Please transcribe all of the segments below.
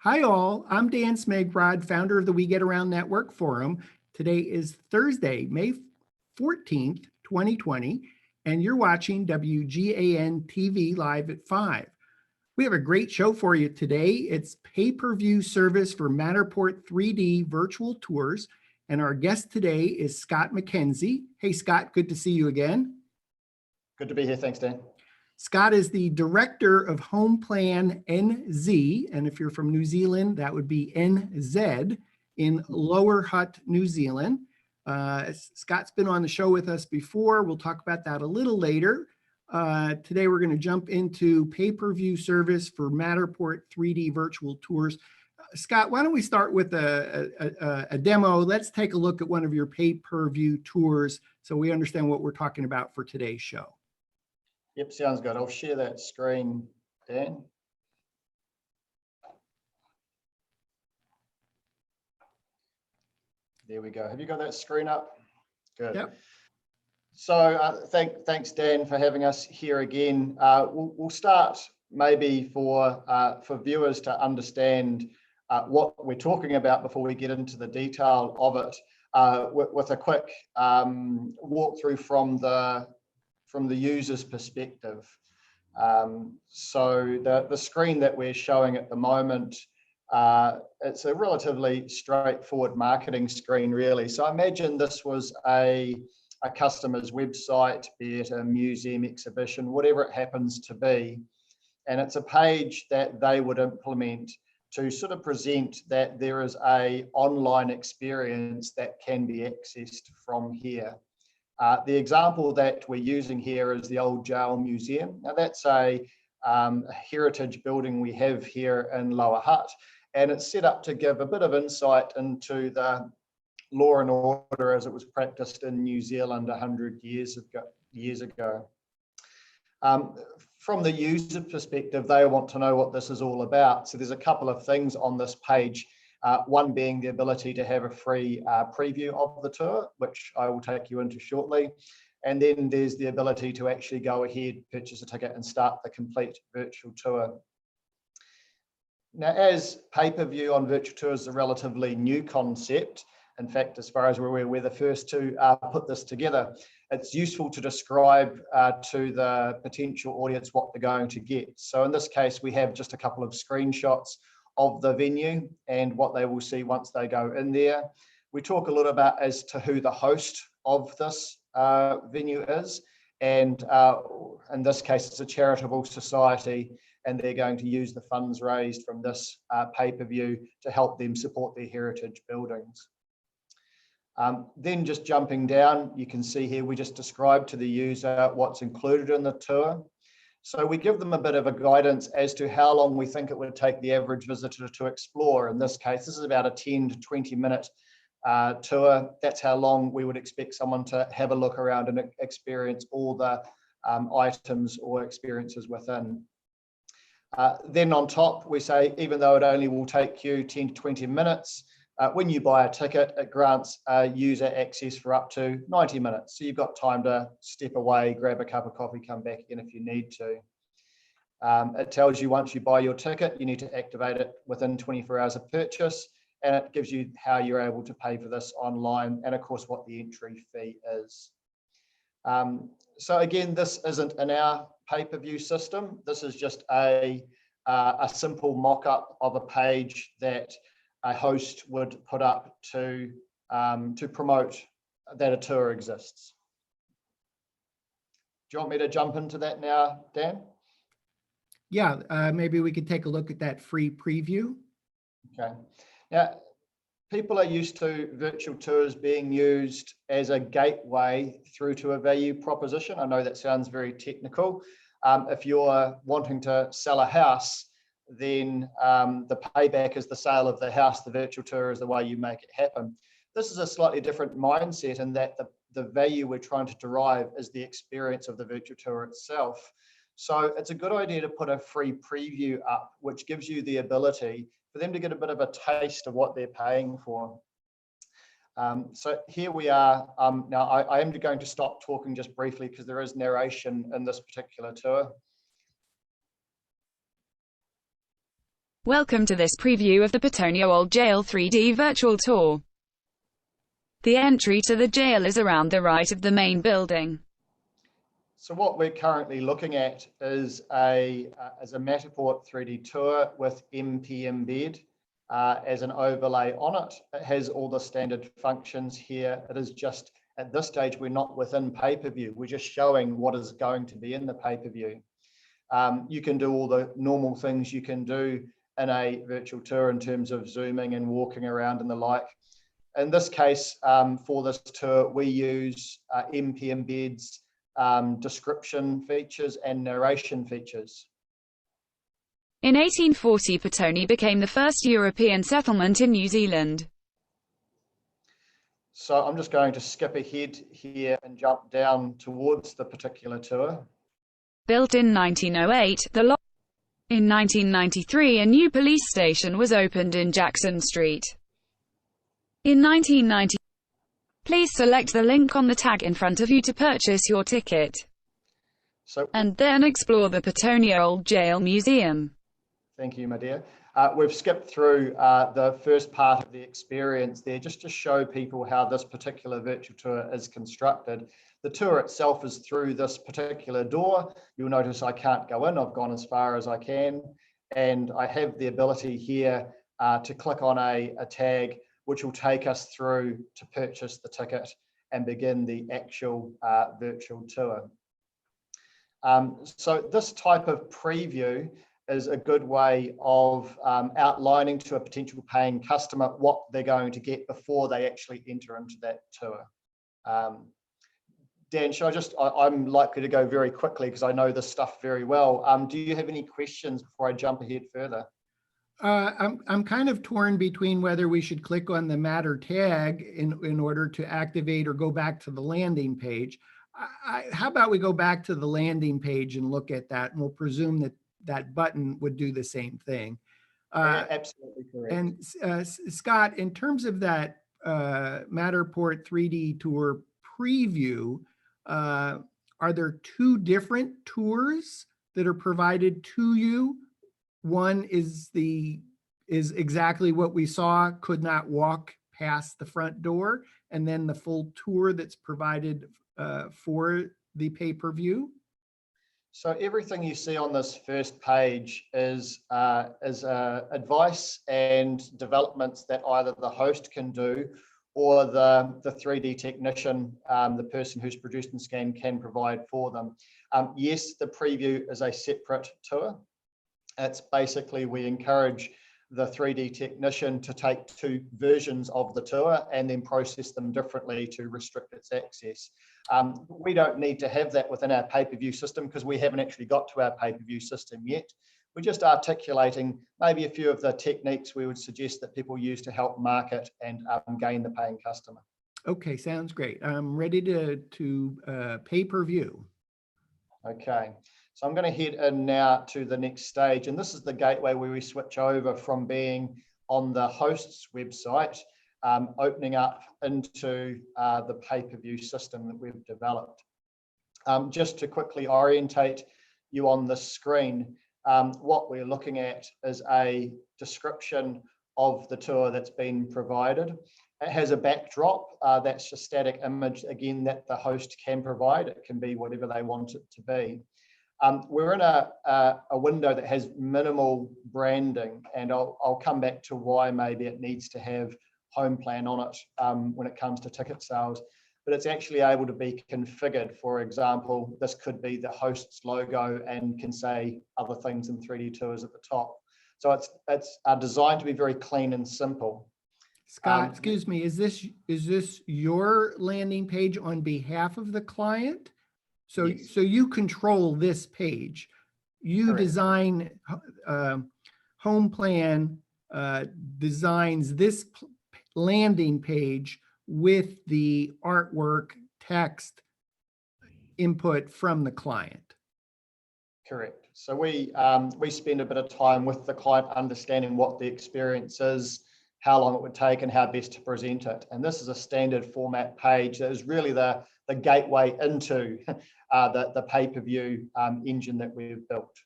Hi all, I'm Dan Smegrod, founder of the We Get Around Network Forum. Today is Thursday, May 14th, 2020, and you're watching WGAN TV live at 5. We have a great show for you today. It's pay-per-view service for Matterport 3D virtual tours, and our guest today is Scott McKenzie. Hey Scott, good to see you again. Good to be here, thanks Dan. Scott is the director of Home Plan NZ, and if you're from New Zealand, that would be NZ in Lower Hutt, New Zealand. Scott's been on the show with us before. We'll talk about that a little later. Today, we're going to jump into pay-per-view service for Matterport 3D virtual tours. Scott, why don't we start with a demo? Let's take a look at one of your pay-per-view tours so we understand what we're talking about for today's show. Yep, sounds good. I'll share that screen, Dan. There we go. Have you got that screen up? Good. Yep. So thanks, Dan, for having us here again. We'll start maybe for viewers to understand what we're talking about before we get into the detail of it, with a quick walkthrough from the user's perspective. So the screen that we're showing at the moment, it's a relatively straightforward marketing screen, really. So imagine this was a customer's website, be it a museum, exhibition, whatever it happens to be. And it's a page that they would implement to sort of present that there is an online experience that can be accessed from here. The example that we're using here is the Old Jail Museum. Now that's a heritage building we have here in Lower Hutt, and it's set up to give a bit of insight into the law and order as it was practiced in New Zealand 100 years ago. From the user perspective, they want to know what this is all about. So there's a couple of things on this page. One being the ability to have a free preview of the tour, which I will take you into shortly. And then there's the ability to actually go ahead, purchase a ticket and start the complete virtual tour. Now, as pay-per-view on virtual tours is a relatively new concept, in fact, as far as we're aware, we're the first to put this together. It's useful to describe to the potential audience what they're going to get. So in this case, we have just a couple of screenshots of the venue and what they will see once they go in there. We talk a little about as to who the host of this venue is. And in this case, it's a charitable society, and they're going to use the funds raised from this pay-per-view to help them support their heritage buildings. Then just jumping down, you can see here, we just described to the user what's included in the tour. So we give them a bit of a guidance as to how long we think it would take the average visitor to explore. In this case, this is about a 10 to 20 minute tour. That's how long we would expect someone to have a look around and experience all the items or experiences within. Then on top, we say, even though it only will take you 10 to 20 minutes, when you buy a ticket, it grants user access for up to 90 minutes. So you've got time to step away, grab a cup of coffee, come back in if you need to. It tells you once you buy your ticket, you need to activate it within 24 hours of purchase, and it gives you how you're able to pay for this online, and of course what the entry fee is. So again, this isn't in our pay-per-view system. This is just a simple mock-up of a page that a host would put up to promote that a tour exists. Do you want me to jump into that now, Dan? Yeah, maybe we could take a look at that free preview. Okay. Now, people are used to virtual tours being used as a gateway through to a value proposition. I know that sounds very technical. If you're wanting to sell a house, then the payback is the sale of the house. The virtual tour is the way you make it happen. This is a slightly different mindset in that the value we're trying to derive is the experience of the virtual tour itself. So it's a good idea to put a free preview up, which gives you the ability for them to get a bit of a taste of what they're paying for. So here we are. Now I am going to stop talking just briefly because there is narration in this particular tour. Welcome to this preview of the Petonio Old Jail 3D virtual tour. The entry to the jail is around the right of the main building. So what we're currently looking at is a Matterport 3D tour with MP Embed as an overlay on it. It has all the standard functions here. It is just, at this stage, we're not within pay-per-view. We're just showing what is going to be in the pay-per-view. You can do all the normal things you can do in a virtual tour in terms of zooming and walking around and the like. In this case, for this tour, we use MP Embed's description features and narration features. In 1840, Petone became the first European settlement in New Zealand. So I'm just going to skip ahead here and jump down towards the particular tour. Built in 1908, in 1993, a new police station was opened in Jackson Street. In 1990, please select the link on the tag in front of you to purchase your ticket. And then explore the Petonio Old Jail Museum. Thank you, my dear. We've skipped through the first part of the experience there just to show people how this particular virtual tour is constructed. The tour itself is through this particular door. You'll notice I can't go in. I've gone as far as I can. And I have the ability here to click on a tag, which will take us through to purchase the ticket and begin the actual virtual tour. So this type of preview is a good way of outlining to a potential paying customer what they're going to get before they actually enter into that tour. Dan, I'm likely to go very quickly because I know this stuff very well. Do you have any questions before I jump ahead further? I'm kind of torn between whether we should click on the Matter tag in order to activate or go back to the landing page. How about we go back to the landing page and look at that, and we'll presume that that button would do the same thing. Absolutely correct. And Scott, in terms of that Matterport 3D tour preview, are there two different tours that are provided to you? One is exactly what we saw, could not walk past the front door, and then the full tour that's provided for the pay-per-view. So everything you see on this first page is advice and developments that either the host can do or the 3D technician, the person who's produced and scanned, can provide for them. Yes, the preview is a separate tour. It's basically, we encourage the 3D technician to take two versions of the tour and then process them differently to restrict its access. We don't need to have that within our pay-per-view system because we haven't actually got to our pay-per-view system yet. We're just articulating maybe a few of the techniques we would suggest that people use to help market and gain the paying customer. Okay, sounds great. I'm ready to pay-per-view. Okay, so I'm going to head in now to the next stage, and this is the gateway where we switch over from being on the host's website, opening up into the pay-per-view system that we've developed. Just to quickly orientate you on the screen, what we're looking at is a description of the tour that's been provided. It has a backdrop, that's a static image, again, that the host can provide. It can be whatever they want it to be. We're in a window that has minimal branding, and I'll come back to why maybe it needs to have home plan on it when it comes to ticket sales, but it's actually able to be configured. For example, this could be the host's logo and can say other things in 3D tours at the top. So it's designed to be very clean and simple. Scott, excuse me, is this your landing page on behalf of the client? So, yes. So you control this page. You Correct. design, home plan designs this landing page with the artwork text input from the client. Correct. So we spend a bit of time with the client understanding what the experience is, how long it would take, and how best to present it. And this is a standard format page that is really the gateway into the pay-per-view engine that we've built.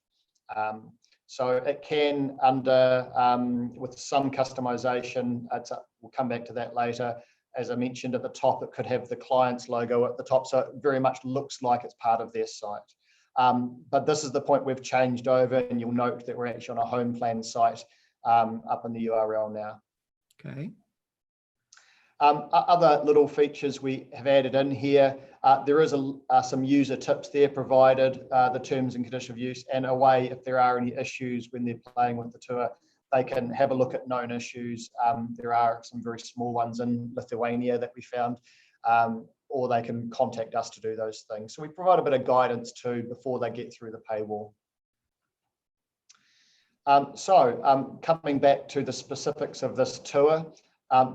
So it can, under with some customization, we'll come back to that later. As I mentioned at the top, it could have the client's logo at the top, so it very much looks like it's part of their site. But this is the point we've changed over, and you'll note that we're actually on a home plan site up in the URL now. Okay. Other little features we have added in here, there is some user tips there provided, the terms and conditions of use, and a way if there are any issues when they're playing with the tour, they can have a look at known issues. There are some very small ones in Lithuania that we found, or they can contact us to do those things. So we provide a bit of guidance too before they get through the paywall. Coming back to the specifics of this tour,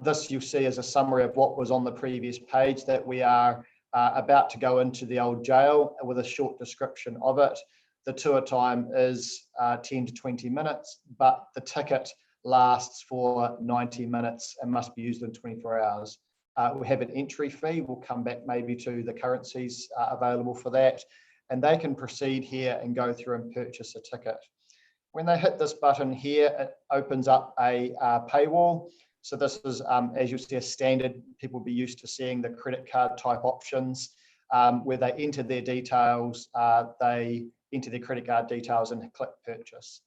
this you'll see as a summary of what was on the previous page, that we are about to go into the old jail with a short description of it. The tour time is 10 to 20 minutes, but the ticket lasts for 90 minutes and must be used in 24 hours. We have an entry fee. We'll come back maybe to the currencies available for that. And they can proceed here and go through and purchase a ticket. When they hit this button here, it opens up a paywall. So this is, as you see, a standard. People will be used to seeing the credit card type options where they enter their details, they enter their credit card details and click purchase.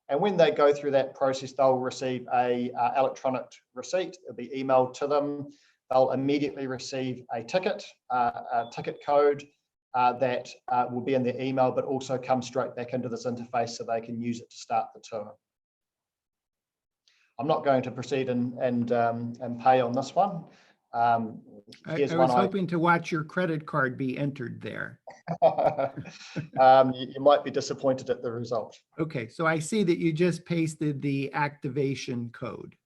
And when they go through that process, they'll receive a electronic receipt. It'll be emailed to them. They'll immediately receive a ticket code that will be in their email, but also come straight back into this interface so they can use it to start the tour. I'm not going to proceed and pay on this one. I was hoping to watch your credit card be entered there. You might be disappointed at the result. Okay, so I see that you just pasted the activation code.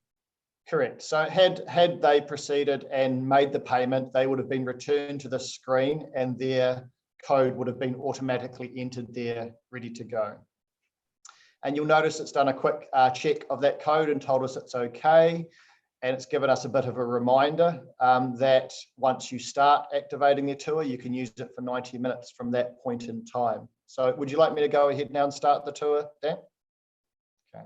Correct. So had they proceeded and made the payment, they would have been returned to the screen and their code would have been automatically entered there, ready to go. And you'll notice it's done a quick check of that code and told us it's okay. And it's given us a bit of a reminder that once you start activating your tour, you can use it for 90 minutes from that point in time. So would you like me to go ahead now and start the tour, Dan? Okay.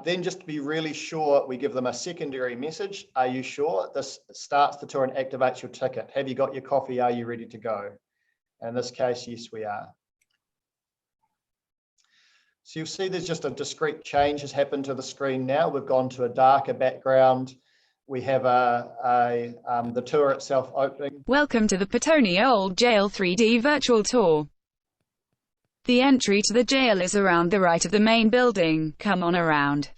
Then just to be really sure, we give them a secondary message. Are you sure? This starts the tour and activates your ticket. Have you got your coffee? Are you ready to go? And in this case, yes, we are. So you'll see there's just a discrete change has happened to the screen now. We've gone to a darker background. We have the tour itself opening. Welcome to the Petonia Old Jail 3D virtual tour. The entry to the jail is around the right of the main building. Come on around.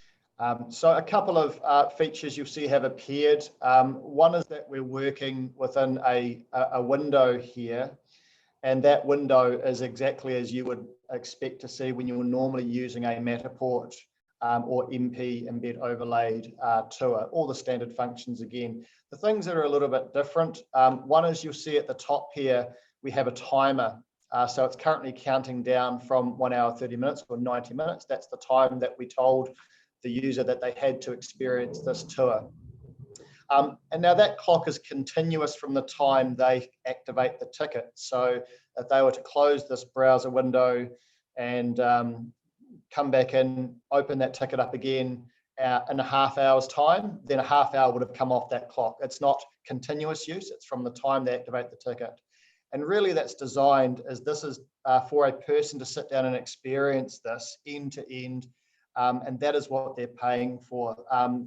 So a couple of features you'll see have appeared. One is that we're working within a window here. And that window is exactly as you would expect to see when you're normally using a Matterport or MP embed overlaid tour, all the standard functions again. The things that are a little bit different, one is you'll see at the top here, we have a timer. So it's currently counting down from 1 hour, 30 minutes or 90 minutes. That's the time that we told the user that they had to experience this tour. And now that clock is continuous from the time they activate the ticket. So if they were to close this browser window and come back in, open that ticket up again in a half hour's time, then a half hour would have come off that clock. It's not continuous use, it's from the time they activate the ticket. And really that's designed as this is for a person to sit down and experience this end to end. And that is what they're paying for.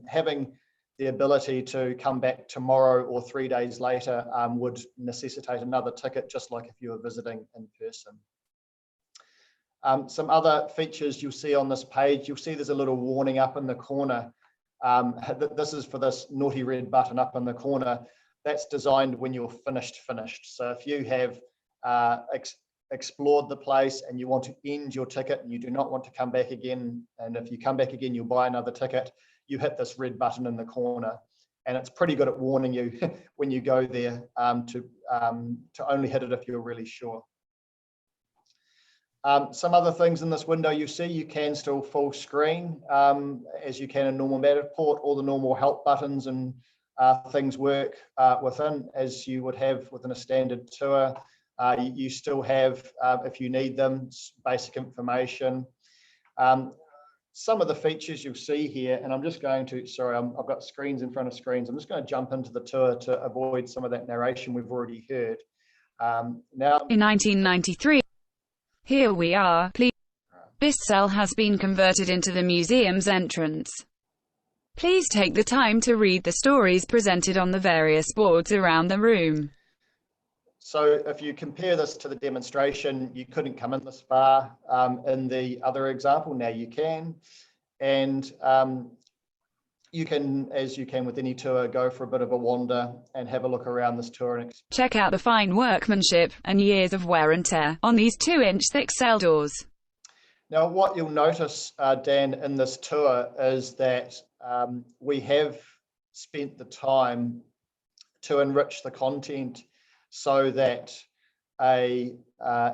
Having the ability to come back tomorrow or 3 days later would necessitate another ticket, just like if you were visiting in person. Some other features you'll see on this page, you'll see there's a little warning up in the corner. This is for this naughty red button up in the corner. That's designed when you're finished. So if you have explored the place and you want to end your ticket and you do not want to come back again, and if you come back again, you'll buy another ticket, you hit this red button in the corner, and it's pretty good at warning you when you go there to only hit it if you're really sure. Some other things in this window you see, you can still full screen as you can in normal Matterport. All the normal help buttons and things work within as you would have within a standard tour. You still have, if you need them, basic information. Some of the features you'll see here, and I'm just going to, sorry, I've got screens in front of screens. I'm just going to jump into the tour to avoid some of that narration we've already heard. Now, In 1993, here we are, please. This cell has been converted into the museum's entrance. Please take the time to read the stories presented on the various boards around the room. so if you compare this to the demonstration, you couldn't come in this far. In the other example, now you can. And you can, as you can with any tour, go for a bit of a wander and have a look around this tour. And Check out the fine workmanship and years of wear and tear on these 2-inch thick cell doors. now, what you'll notice, Dan, in this tour is that we have spent the time to enrich the content so that a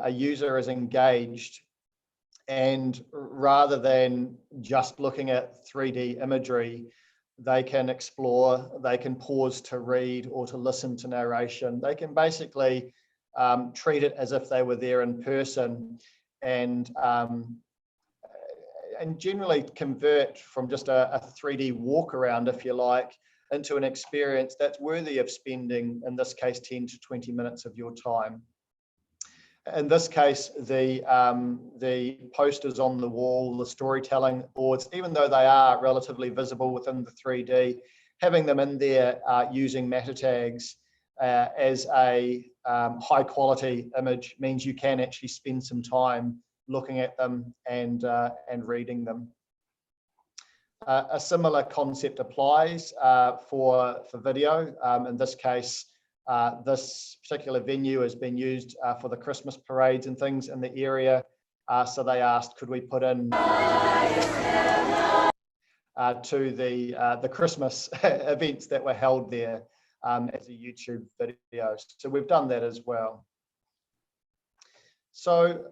user is engaged, and rather than just looking at 3D imagery, they can explore, they can pause to read or to listen to narration. They can basically treat it as if they were there in person, and generally convert from just a 3D walk around, if you like, into an experience that's worthy of spending, in this case, 10 to 20 minutes of your time. In this case, the posters on the wall, the storytelling boards, even though they are relatively visible within the 3D, having them in there using meta tags as a high quality image means you can actually spend some time looking at them and reading them. A similar concept applies for video. In this case, this particular venue has been used for the Christmas parades and things in the area. So they asked, could we put in to the Christmas events that were held there as a YouTube video. So we've done that as well. So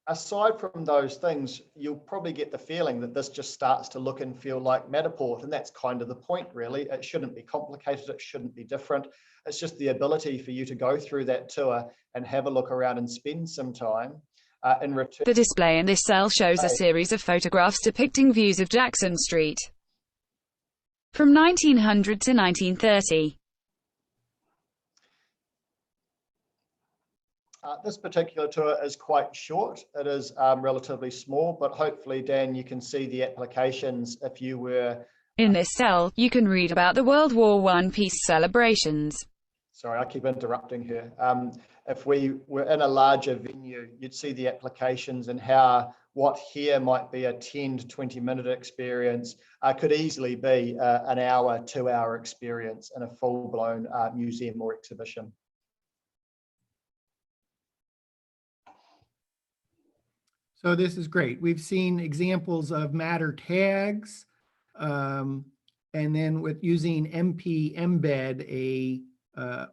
aside from those things, you'll probably get the feeling that this just starts to look and feel like Matterport, and that's kind of the point, really. It shouldn't be complicated, it shouldn't be different. It's just the ability for you to go through that tour and have a look around and spend some time in return. The display in this cell shows a series of photographs depicting views of Jackson Street from 1900 to 1930. This particular tour is quite short. It is relatively small, but hopefully, Dan, you can see the applications if you were... In this cell, you can read about the World War I peace celebrations. Sorry, I keep interrupting her. If we were in a larger venue, you'd see the applications and how what here might be a 10 to 20 minute experience could easily be an hour, 2-hour experience in a full-blown museum or exhibition. So this is great. We've seen examples of matter tags, and then with using MP Embed, a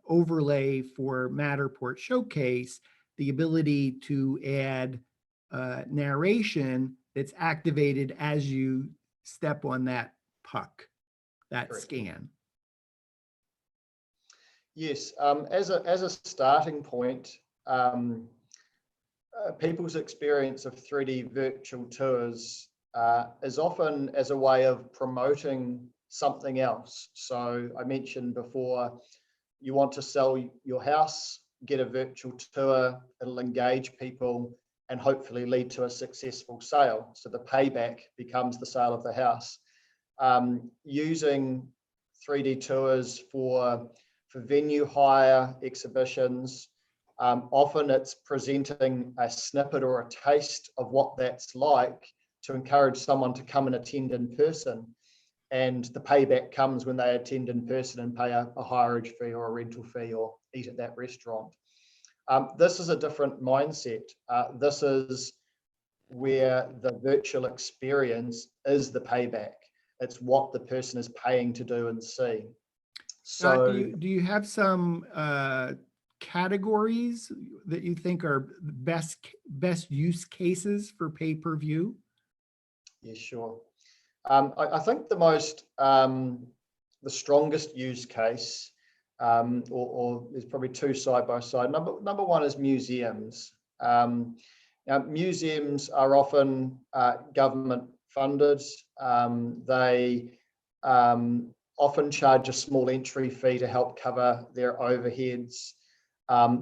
overlay for Matterport Showcase, the ability to add narration that's activated as you step on that puck, that Correct. scan. Yes, as a starting point, people's experience of 3D virtual tours is often as a way of promoting something else. So I mentioned before, you want to sell your house, get a virtual tour, it'll engage people and hopefully lead to a successful sale. So the payback becomes the sale of the house. Using 3D tours for venue hire, exhibitions, often it's presenting a snippet or a taste of what that's like to encourage someone to come and attend in person. And the payback comes when they attend in person and pay a hireage fee or a rental fee or eat at that restaurant. This is a different mindset. This is where the virtual experience is the payback. It's what the person is paying to do and see. So do you have some categories that you think are best use cases for pay-per-view? Yeah, sure. I think the strongest use case, or there's probably two side by side. Number one is museums. Now, museums are often government funded. They often charge a small entry fee to help cover their overheads.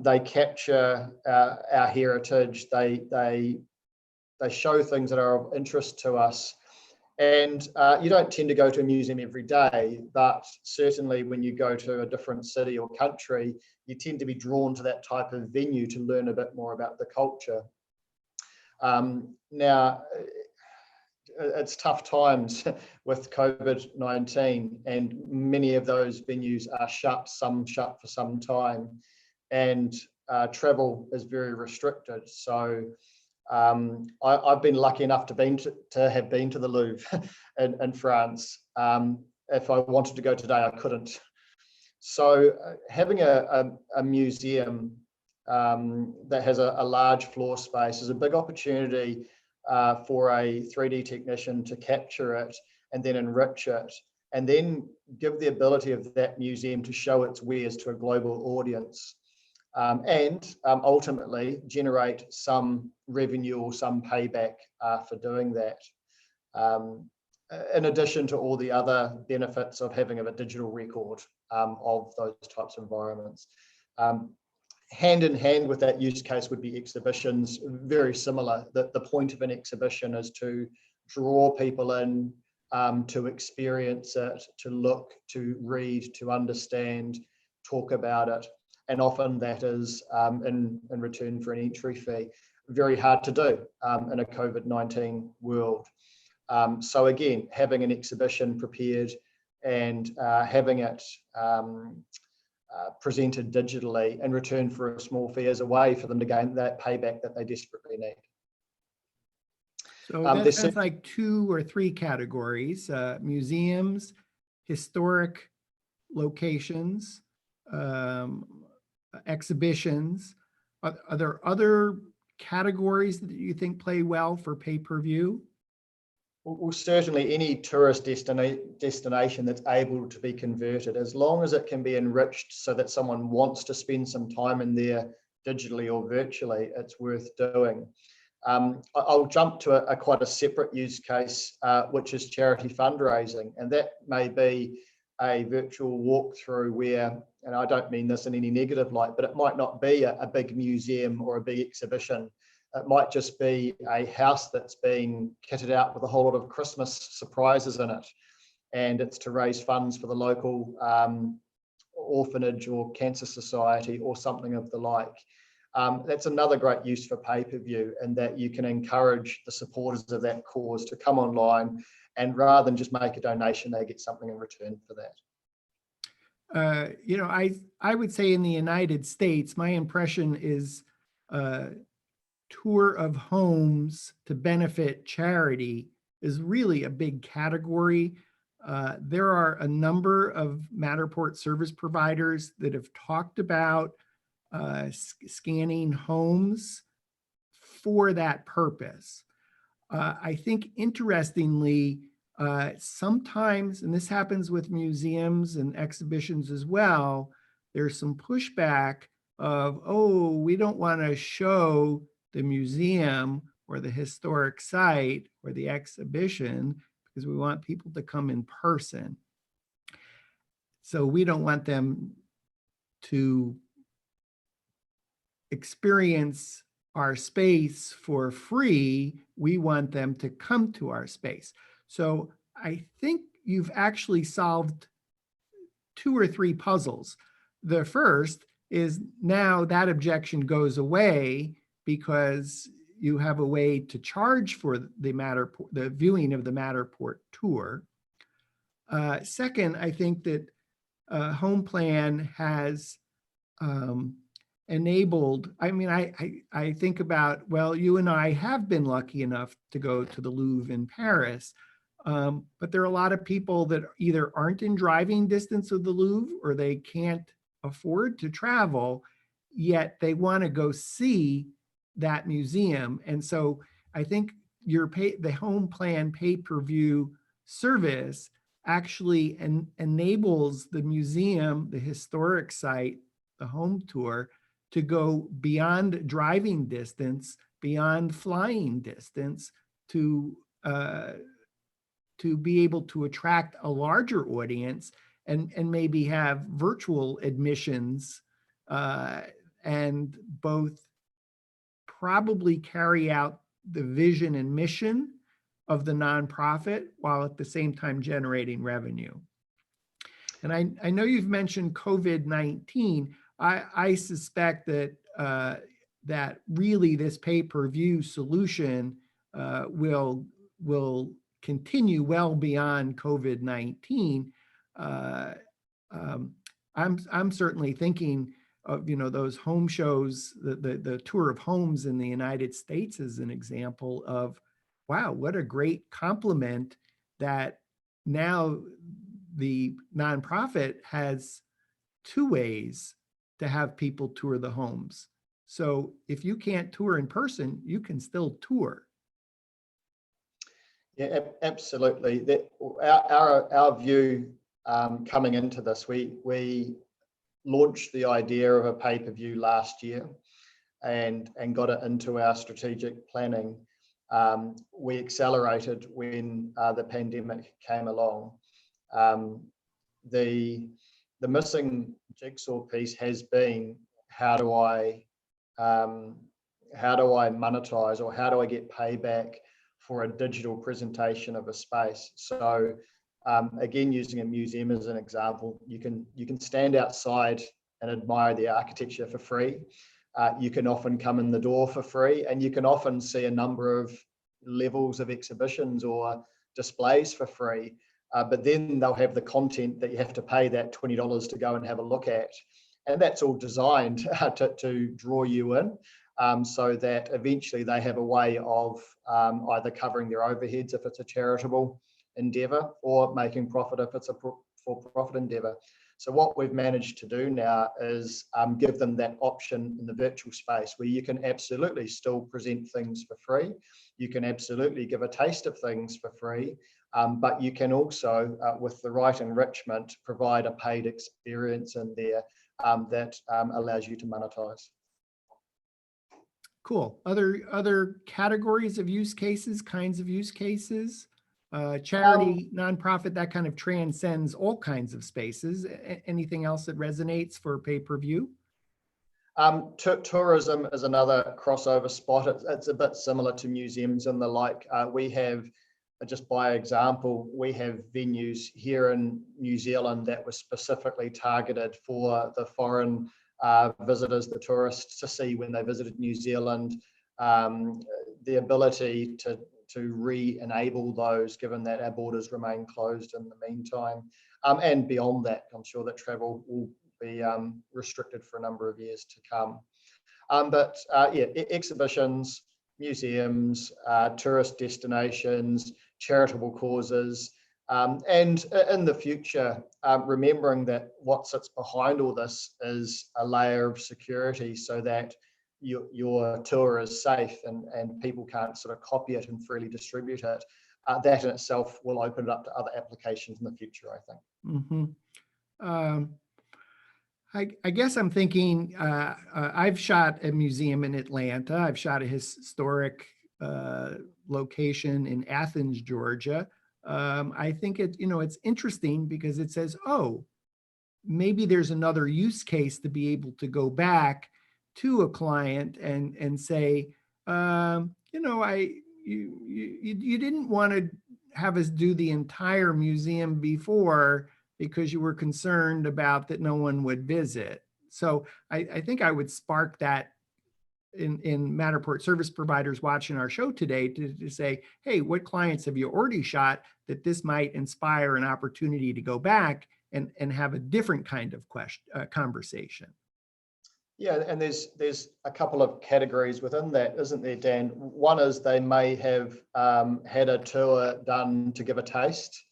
They capture our heritage. They show things that are of interest to us. And you don't tend to go to a museum every day, but certainly when you go to a different city or country, you tend to be drawn to that type of venue to learn a bit more about the culture. Now, it's tough times with COVID-19, and many of those venues are shut, some shut for some time, and travel is very restricted. So I've been lucky enough to have been to the Louvre in France. If I wanted to go today, I couldn't. So having a museum that has a large floor space is a big opportunity for a 3D technician to capture it and then enrich it, and then give the ability of that museum to show its wares to a global audience. And ultimately generate some revenue or some payback for doing that. In addition to all the other benefits of having a digital record of those types of environments. Hand in hand with that use case would be exhibitions, very similar. The point of an exhibition is to draw people in, to experience it, to look, to read, to understand, talk about it. And often that is in return for an entry fee. Very hard to do in a COVID-19 world. So again, having an exhibition prepared and having it presented digitally in return for a small fee is a way for them to gain that payback that they desperately need. So that sounds like 2 or 3 categories: museums, historic locations, exhibitions. Are there other categories that you think play well for pay-per-view? Well, certainly any tourist destination that's able to be converted, as long as it can be enriched so that someone wants to spend some time in there digitally or virtually, it's worth doing. I'll jump to quite a separate use case, which is charity fundraising. And that may be a virtual walkthrough where, and I don't mean this in any negative light, but it might not be a big museum or a big exhibition. It might just be a house that's been kitted out with a whole lot of Christmas surprises in it. And it's to raise funds for the local orphanage or cancer society or something of the like. That's another great use for pay-per-view, in that you can encourage the supporters of that cause to come online, and rather than just make a donation, they get something in return for that. You know, I would say in the United States, my impression is tour of homes to benefit charity is really a big category. There are a number of Matterport service providers that have talked about scanning homes for that purpose. I think interestingly, sometimes, and this happens with museums and exhibitions as well, there's some pushback of, oh, we don't want to show the museum or the historic site or the exhibition because we want people to come in person. So we don't want them to experience our space for free. We want them to come to our space. So I think you've actually solved 2 or 3 puzzles. The first is now that objection goes away because you have a way to charge for the viewing of the Matterport tour. Second, I think that HomePlan has enabled, I mean, I think about, well, you and I have been lucky enough to go to the Louvre in Paris, but there are a lot of people that either aren't in driving distance of the Louvre or they can't afford to travel, yet they want to go see that museum. And so I think the HomePlan pay-per-view service actually enables the museum, the historic site, the home tour, to go beyond driving distance beyond flying distance to be able to attract a larger audience and maybe have virtual admissions and both probably carry out the vision and mission of the nonprofit while at the same time generating revenue. And I know you've mentioned COVID-19. I suspect that that really this pay-per-view solution will continue well beyond COVID-19. I'm certainly thinking of, those home shows, the tour of homes in the United States as an example of, wow, what a great compliment that now the nonprofit has two ways to have people tour the homes. So if you can't tour in person, you can still tour. Yeah, absolutely. Our view coming into this, we launched the idea of a pay-per-view last year and got it into our strategic planning. We accelerated when the pandemic came along. The missing jigsaw piece has been, how do I monetize, or how do I get payback for a digital presentation of a space? So again, using a museum as an example, you can stand outside and admire the architecture for free. You can often come in the door for free, and you can often see a number of levels of exhibitions or displays for free. But then they'll have the content that you have to pay that $20 to go and have a look at. And that's all designed to draw you in, so that eventually they have a way of either covering their overheads if it's a charitable endeavor, or making profit if it's a for-profit endeavor. So what we've managed to do now is give them that option in the virtual space where you can absolutely still present things for free. You can absolutely give a taste of things for free, but you can also, with the right enrichment, provide a paid experience in there that allows you to monetize. Cool. Other categories of use cases, kinds of use cases? Charity, nonprofit, that kind of transcends all kinds of spaces. Anything else that resonates for pay-per-view? Tourism is another crossover spot. It's a bit similar to museums and the like. We have, just by example, we have venues here in New Zealand that were specifically targeted for the foreign visitors, the tourists, to see when they visited New Zealand. The ability to re-enable those, given that our borders remain closed in the meantime. And beyond that, I'm sure that travel will be restricted for a number of years to come. But yeah, exhibitions, museums, tourist destinations, charitable causes, and in the future, remembering that what sits behind all this is a layer of security so that your tour is safe and people can't sort of copy it and freely distribute it. That in itself will open it up to other applications in the future, I think. Mm-hmm. I guess I'm thinking, I've shot a museum in Atlanta. I've shot a historic location in Athens, Georgia. I think it's interesting because it says, oh, maybe there's another use case to be able to go back to a client and say, you didn't want to have us do the entire museum before because you were concerned about that no one would visit. So I think I would spark that in Matterport service providers watching our show today to say, hey, what clients have you already shot that this might inspire an opportunity to go back and have a different kind of conversation? Yeah, and there's a couple of categories within that, isn't there, Dan? One is they may have had a tour done to give a taste,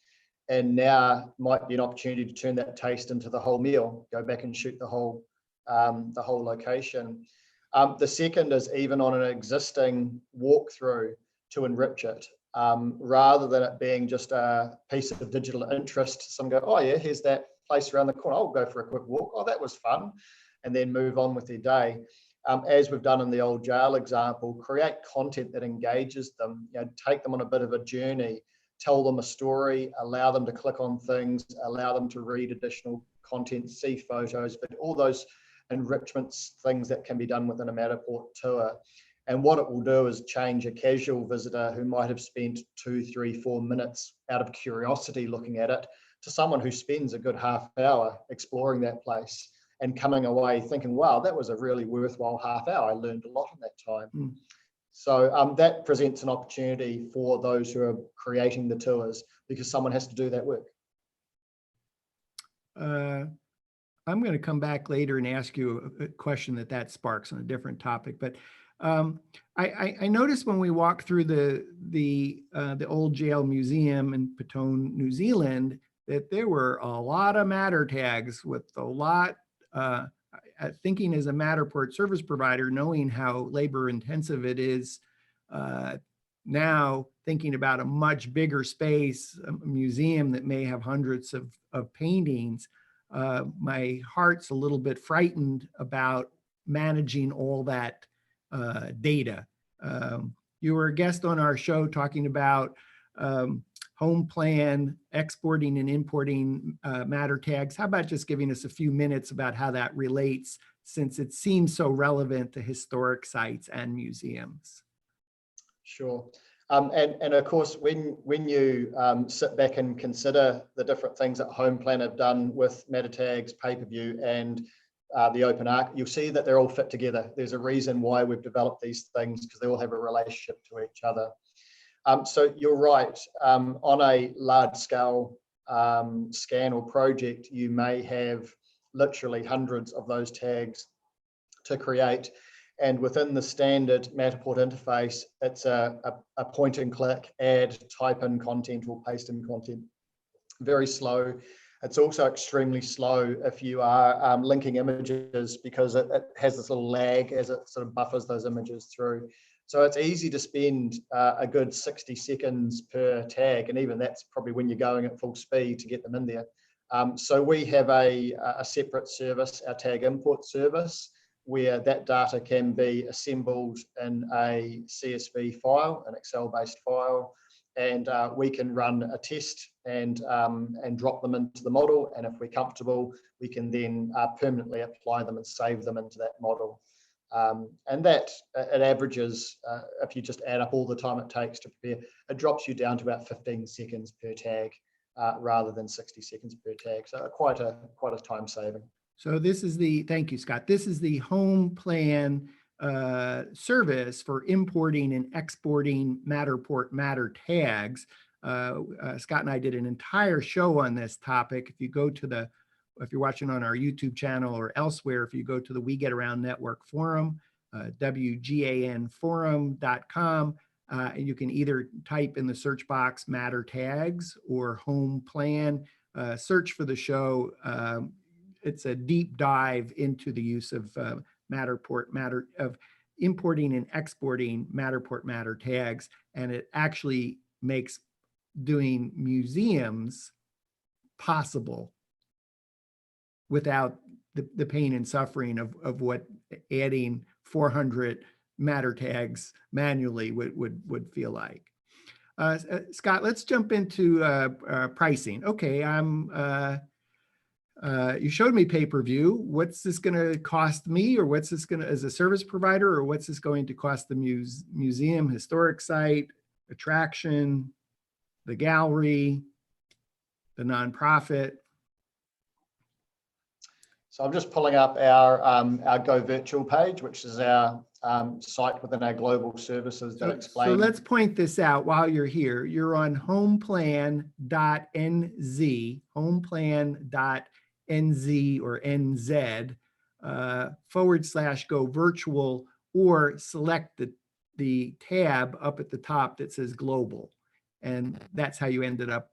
and now might be an opportunity to turn that taste into the whole meal, go back and shoot the whole location. The second is even on an existing walkthrough to enrich it, rather than it being just a piece of digital interest. Some go, oh yeah, here's that place around the corner, I'll go for a quick walk. Oh, that was fun. And then move on with their day. as we've done in the old jail example, create content that engages them, take them on a bit of a journey, tell them a story, allow them to click on things, allow them to read additional content, see photos, but all those enrichments, things that can be done within a Matterport tour. And what it will do is change a casual visitor who might have spent 2, 3, 4 minutes out of curiosity looking at it to someone who spends a good half hour exploring that place and coming away thinking, wow, that was a really worthwhile half hour. I learned a lot in that time. So that presents an opportunity for those who are creating the tours because someone has to do that work. I'm going to come back later and ask you a question that sparks on a different topic, but I noticed when we walked through the old jail museum in Petone, New Zealand, that there were a lot of matter tags with a lot, thinking as a Matterport service provider, knowing how labor intensive it is, now thinking about a much bigger space, a museum that may have hundreds of paintings, my heart's a little bit frightened about managing all that data. You were a guest on our show talking about home plan, exporting and importing matter tags. How about just giving us a few minutes about how that relates, since it seems so relevant to historic sites and museums? Sure. And of course, when you sit back and consider the different things that HomePlan have done with matter tags, pay-per-view, and the OpenArc, you'll see that they're all fit together. There's a reason why we've developed these things, because they all have a relationship to each other. So you're right, on a large scale scan or project, you may have literally hundreds of those tags to create. And within the standard Matterport interface, it's a point and click, add, type in content or paste in content. Very slow. It's also extremely slow if you are linking images, because it has this little lag as it sort of buffers those images through. So it's easy to spend a good 60 seconds per tag, and even that's probably when you're going at full speed to get them in there. So we have a separate service, our tag import service, where that data can be assembled in a CSV file, an Excel-based file, and we can run a test and drop them into the model. And if we're comfortable, we can then permanently apply them and save them into that model. And that it averages, if you just add up all the time it takes to prepare, it drops you down to about 15 seconds per tag rather than 60 seconds per tag. So quite a time saving. So this is thank you, Scott. This is the HomePlan service for importing and exporting Matterport matter tags. Scott and I did an entire show on this topic. If you're watching on our YouTube channel or elsewhere, if you go to the We Get Around Network forum, WGANforum.com, and you can either type in the search box matter tags or HomePlan, search for the show. It's a deep dive into the use of of importing and exporting Matterport matter tags, and it actually makes doing museums possible without the pain and suffering of what adding 400 matter tags manually would feel like. Scott, let's jump into pricing. Okay, you showed me pay-per-view. What's this going to cost me, or what's this going to, as a service provider, or what's this going to cost the museum, historic site, attraction, the gallery, the nonprofit? So I'm just pulling up our Go Virtual page, which is our site within our global services that explain. So let's point this out while you're here. You're on homeplan.nz, homeplan.nz or NZ /Go Virtual, or select the tab up at the top that says Global. And that's how you ended up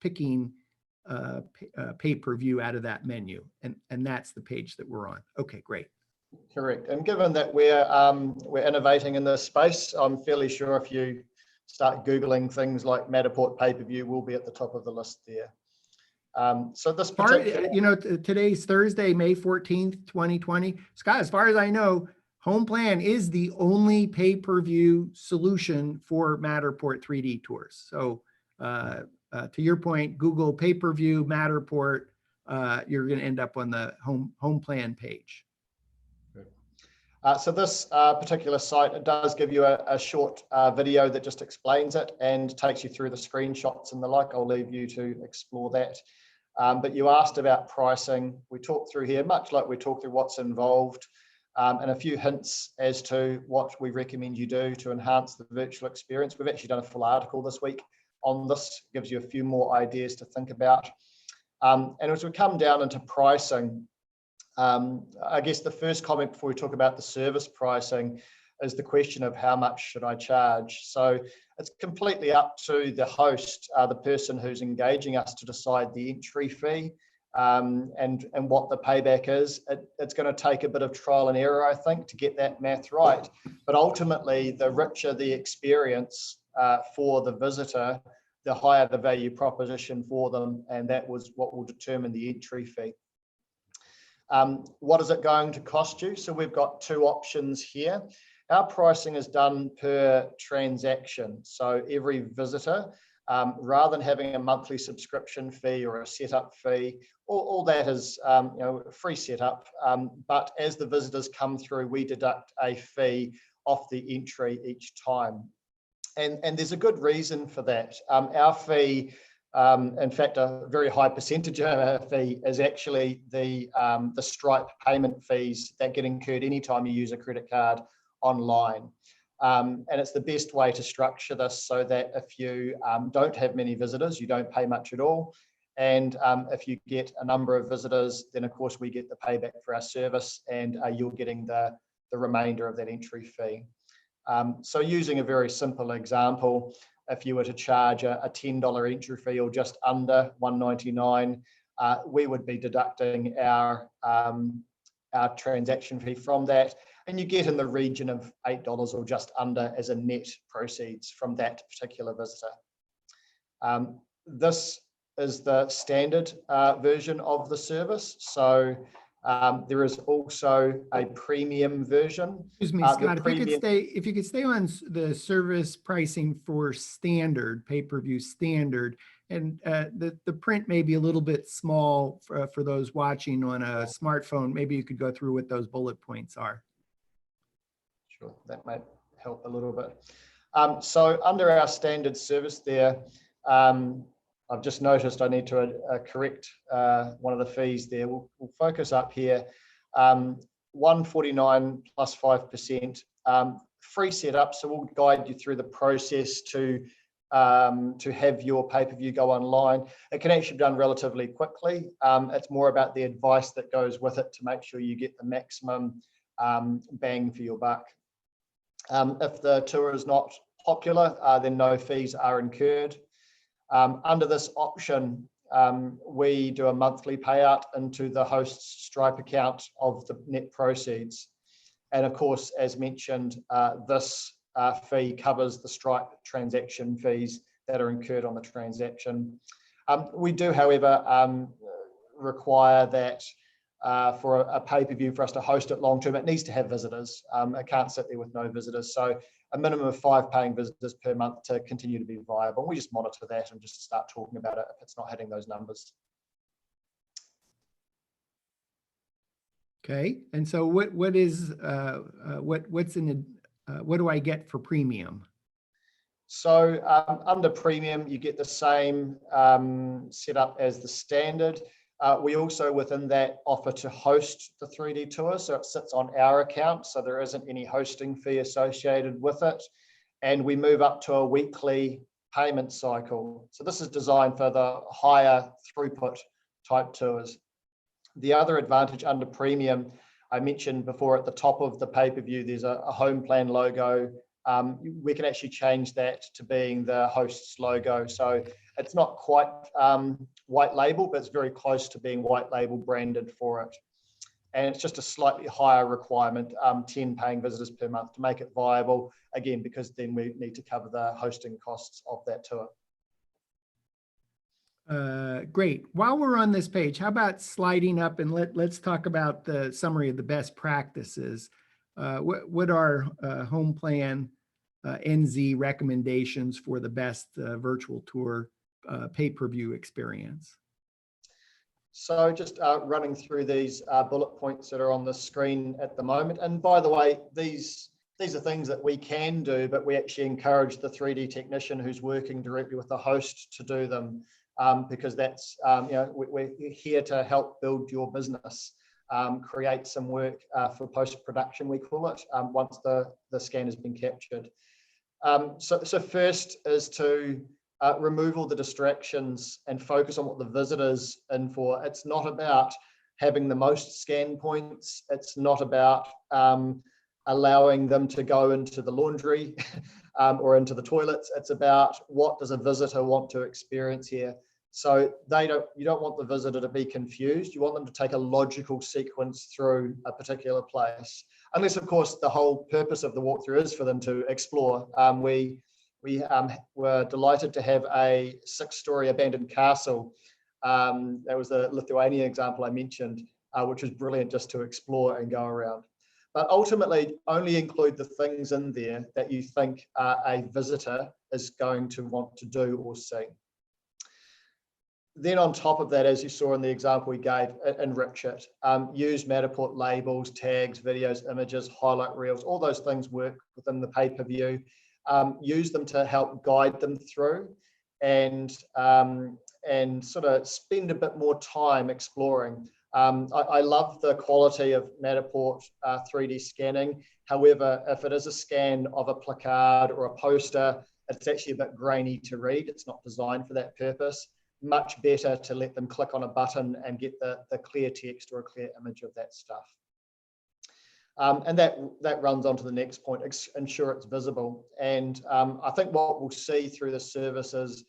picking pay-per-view out of that menu. And that's the page that we're on. Okay, great. Correct. And given that we're innovating in this space, I'm fairly sure if you start Googling things like Matterport pay-per-view, we'll be at the top of the list there. So this particular, today's Thursday, May 14th, 2020. Scott, as far as I know, HomePlan is the only pay-per-view solution for Matterport 3D tours. So to your point, Google pay-per-view Matterport, you're going to end up on the HomePlan page. So this particular site, it does give you a short video that just explains it and takes you through the screenshots and the like. I'll leave you to explore that. But you asked about pricing. We talked through here, much like we talked through what's involved, and a few hints as to what we recommend you do to enhance the virtual experience. We've actually done a full article this week on this, gives you a few more ideas to think about. And as we come down into pricing, I guess the first comment before we talk about the service pricing is the question of how much should I charge? So it's completely up to the host, the person who's engaging us, to decide the entry fee and what the payback is. It's going to take a bit of trial and error, I think, to get that math right. But ultimately, the richer the experience for the visitor, the higher the value proposition for them, and that was what will determine the entry fee. What is it going to cost you? So we've got two options here. Our pricing is done per transaction. So every visitor, rather than having a monthly subscription fee or a setup fee, all that is free setup. But as the visitors come through, we deduct a fee off the entry each time. And there's a good reason for that. Our fee, in fact, a very high percentage of our fee is actually the Stripe payment fees that get incurred anytime you use a credit card online. And it's the best way to structure this so that if you don't have many visitors, you don't pay much at all. And if you get a number of visitors, then of course we get the payback for our service, and you're getting the remainder of that entry fee. So using a very simple example, if you were to charge a $10 entry fee or just under $1.99, we would be deducting our transaction fee from that, and you get in the region of $8 or just under as a net proceeds from that particular visitor. This is the standard version of the service. So there is also a premium version. Excuse me, Scott, if you could stay on the service pricing for standard, pay-per-view standard, and the print may be a little bit small for those watching on a smartphone. Maybe you could go through what those bullet points are. Sure, that might help a little bit. So under our standard service there, I've just noticed I need to correct one of the fees there. We'll focus up here. $149 plus 5%, free setup. So we'll guide you through the process to have your pay-per-view go online. It can actually be done relatively quickly. It's more about the advice that goes with it to make sure you get the maximum bang for your buck. If the tour is not popular, then no fees are incurred. Under this option, we do a monthly payout into the host's Stripe account of the net proceeds. And of course, as mentioned, this fee covers the Stripe transaction fees that are incurred on the transaction. We do, however, require that for a pay-per-view for us to host it long-term, it needs to have visitors. It can't sit there with no visitors. So a minimum of 5 paying visitors per month to continue to be viable. We just monitor that and just start talking about it if it's not hitting those numbers. Okay, and so what do I get for premium? So under premium, you get the same setup as the standard. We also, within that, offer to host the 3D tour, so it sits on our account, so there isn't any hosting fee associated with it. And we move up to a weekly payment cycle. So this is designed for the higher throughput type tours. The other advantage under premium, I mentioned before at the top of the pay-per-view, there's a HomePlan logo. We can actually change that to being the host's logo. So it's not quite white label, but it's very close to being white label branded for it. And it's just a slightly higher requirement, 10 paying visitors per month to make it viable, again, because then we need to cover the hosting costs of that tour. Great. While we're on this page, how about sliding up and let's talk about the summary of the best practices. what are home plan NZ recommendations for the best virtual tour pay-per-view experience? So just running through these bullet points that are on the screen at the moment. And by the way, these are things that we can do, but we actually encourage the 3D technician who's working directly with the host to do them, because that's, we're here to help build your business, create some work for post-production, we call it, once the scan has been captured. So first is to remove all the distractions and focus on what the visitor's in for. It's not about having the most scan points. It's not about allowing them to go into the laundry or into the toilets. It's about what does a visitor want to experience here. So you don't want the visitor to be confused. You want them to take a logical sequence through a particular place. Unless, of course, the whole purpose of the walkthrough is for them to explore. We were delighted to have a 6-story abandoned castle. That was the Lithuanian example I mentioned, which was brilliant just to explore and go around. But ultimately, only include the things in there that you think a visitor is going to want to do or see. Then on top of that, as you saw in the example we gave, enrich it. Use Matterport labels, tags, videos, images, highlight reels, all those things work within the pay-per-view. Use them to help guide them through and sort of spend a bit more time exploring. I love the quality of Matterport 3D scanning. However, if it is a scan of a placard or a poster, it's actually a bit grainy to read. It's not designed for that purpose. Much better to let them click on a button and get the clear text or a clear image of that stuff. And that runs on to the next point, ensure it's visible. And I think what we'll see through the service is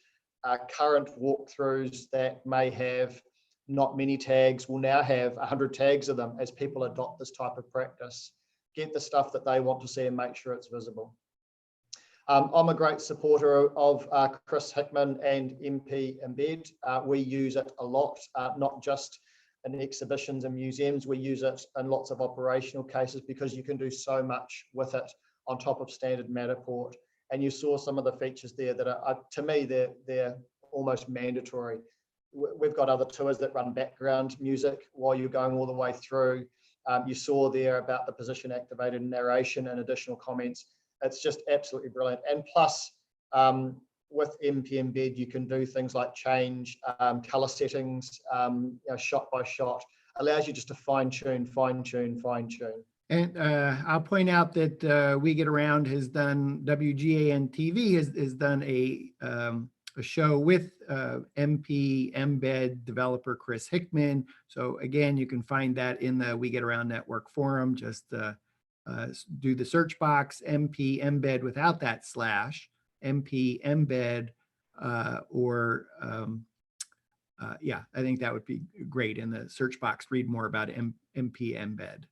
current walkthroughs that may have not many tags will now have 100 tags of them as people adopt this type of practice. Get the stuff that they want to see and make sure it's visible. I'm a great supporter of Chris Hickman and MP Embed. We use it a lot, not just in exhibitions and museums. We use it in lots of operational cases because you can do so much with it on top of standard Matterport. And you saw some of the features there that are, to me, they're almost mandatory. We've got other tours that run background music while you're going all the way through. You saw there about the position activated narration and additional comments. It's just absolutely brilliant. And plus, with MP Embed, you can do things like change color settings, shot by shot. Allows you just to fine tune. And I'll point out that We Get Around has done, WGAN TV has done a show with MP Embed developer Chris Hickman. So again, you can find that in the We Get Around Network forum. Just do the search box, MP Embed without that slash, MP Embed, yeah, I think that would be great in the search box. Read more about MP Embed.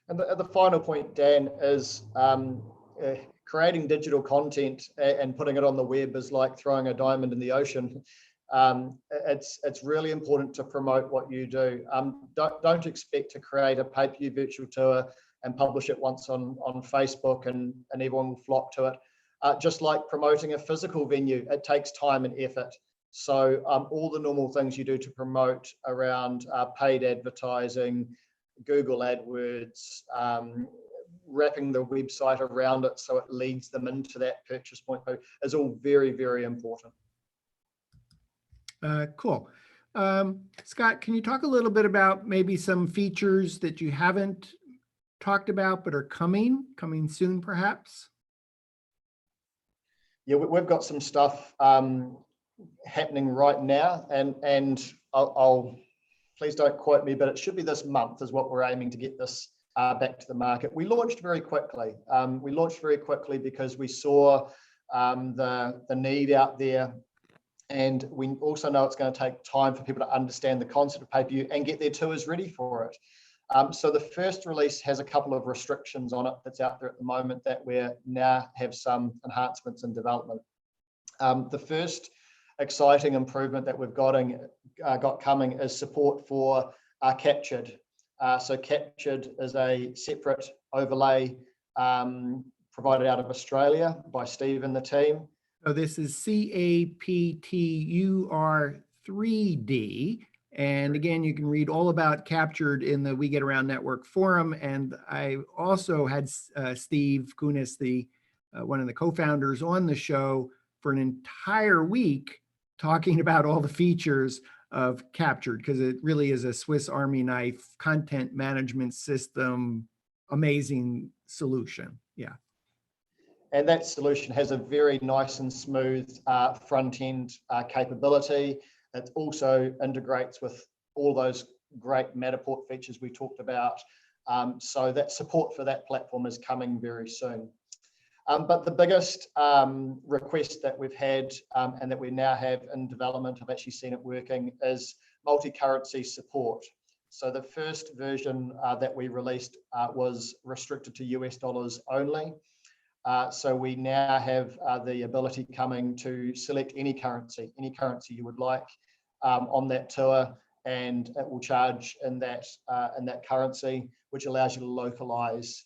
And the final point, Dan, is creating digital content and putting it on the web is like throwing a diamond in the ocean. It's really important to promote what you do. Don't expect to create a pay-per-view virtual tour and publish it once on Facebook and everyone will flock to it. Just like promoting a physical venue, it takes time and effort. So all the normal things you do to promote around paid advertising, Google AdWords, wrapping the website around it so it leads them into that purchase point is all very, very important. Cool. Scott, can you talk a little bit about maybe some features that you haven't talked about but are coming soon perhaps? Yeah, we've got some stuff happening right now, and I'll please don't quote me, but it should be this month is what we're aiming to get this back to the market. We launched very quickly. Because we saw the need out there, and we also know it's going to take time for people to understand the concept of pay-per-view and get their tours ready for it. So the first release has a couple of restrictions on it that's out there at the moment that we now have some enhancements in development. The first exciting improvement that we've got coming is support for captured. So Captured is a separate overlay provided out of Australia by Steve and the team. So this is CAPTUR 3D. And again, you can read all about Captured in the We Get Around Network forum. And I also had Steve Kunis, one of the co-founders, on the show for an entire week talking about all the features of Captured, because it really is a Swiss Army knife content management system, amazing solution. Yeah. And that solution has a very nice and smooth front-end capability. It also integrates with all those great Matterport features we talked about. So that support for that platform is coming very soon. But the biggest request that we've had and that we now have in development, I've actually seen it working, is multi-currency support. So the first version that we released was restricted to US dollars only. So we now have the ability coming to select any currency you would like on that tour, and it will charge in that currency, which allows you to localize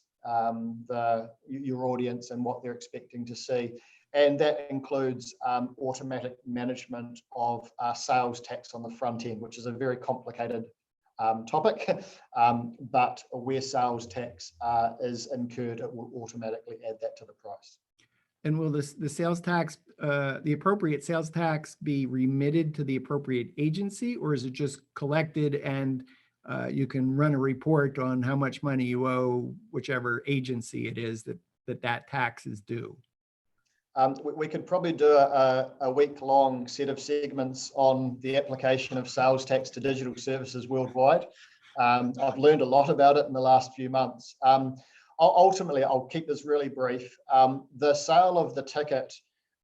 your audience and what they're expecting to see. And that includes automatic management of sales tax on the front end, which is a very complicated topic, but where sales tax is incurred, it will automatically add that to the price. And will the sales tax, the appropriate sales tax, be remitted to the appropriate agency, or is it just collected and you can run a report on how much money you owe whichever agency it is that tax is due? We could probably do a week-long set of segments on the application of sales tax to digital services worldwide. I've learned a lot about it in the last few months. Ultimately, I'll keep this really brief. The sale of the ticket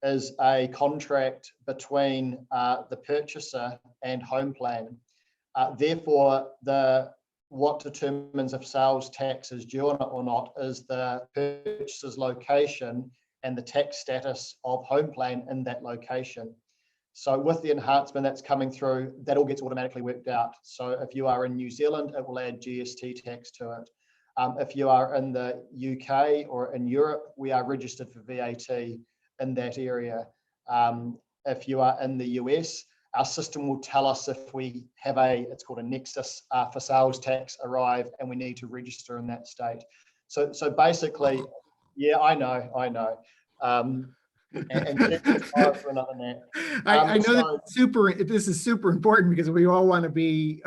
is a contract between the purchaser and HomePlan. Therefore, what determines if sales tax is due or not is the purchaser's location and the tax status of HomePlan in that location. So with the enhancement that's coming through, that all gets automatically worked out. So if you are in New Zealand, it will add GST tax to it. If you are in the UK or in Europe, we are registered for VAT in that area. If you are in the US, our system will tell us if we have it's called a nexus for sales tax arrive, and we need to register in that state. So basically, yeah, I know. And for another nap. I know this is super important because we all want to be,